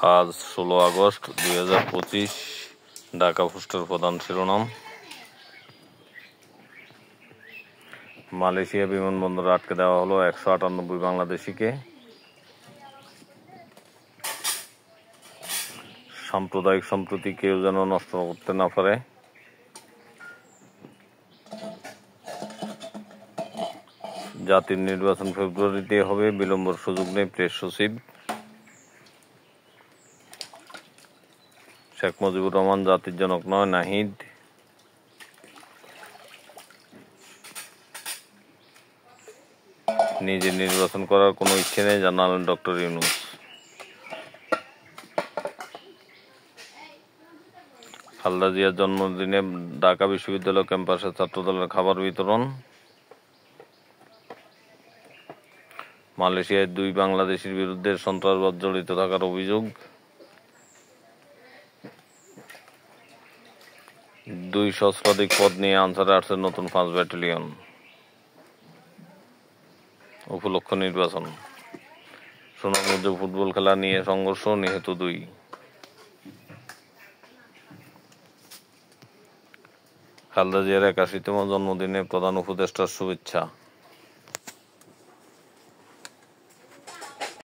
আজ 16 আগস্ট 2025। ঢাকা পোস্টের প্রধান শিরোনাম। মালয়েশিয়া বিমানবন্দরে আটকে দেওয়া হলো 198 বাংলাদেশিকে। সাম্প্রদায়িক সম্প্রীতি কেউ যেন নষ্ট করতে না পারে। জাতির নির্বাচন ফেব্রুয়ারিতে হবে, বিলম্বের সুযোগ নেই প্রেস সচিব। শেখ মুজিবুর রহমান জাতির জনক নয়, নাহিদ। নিজে নির্বাচন করার কোনো ইচ্ছে নেই, জানালেন ডক্টর ইউনূস। খালেদা জিয়ার জন্মদিনে ঢাকা বিশ্ববিদ্যালয় ক্যাম্পাসে ছাত্রদলের খাবার বিতরণ। মালয়েশিয়ায় 2 বাংলাদেশির বিরুদ্ধে সন্ত্রাসবাদ জড়িত থাকার অভিযোগ। 2 সহস্রাধিক পদ নিয়ে আনসারে আসছে নতুন 5 ব্যাটালিয়ন। উপলক্ষ নির্বাচন। সুনামগঞ্জে ফুটবল খেলা নিয়ে সংঘর্ষ, নিহত 2। খালেদা জিয়ার 81তম জন্মদিনে প্রধান উপদেষ্টার শুভেচ্ছা।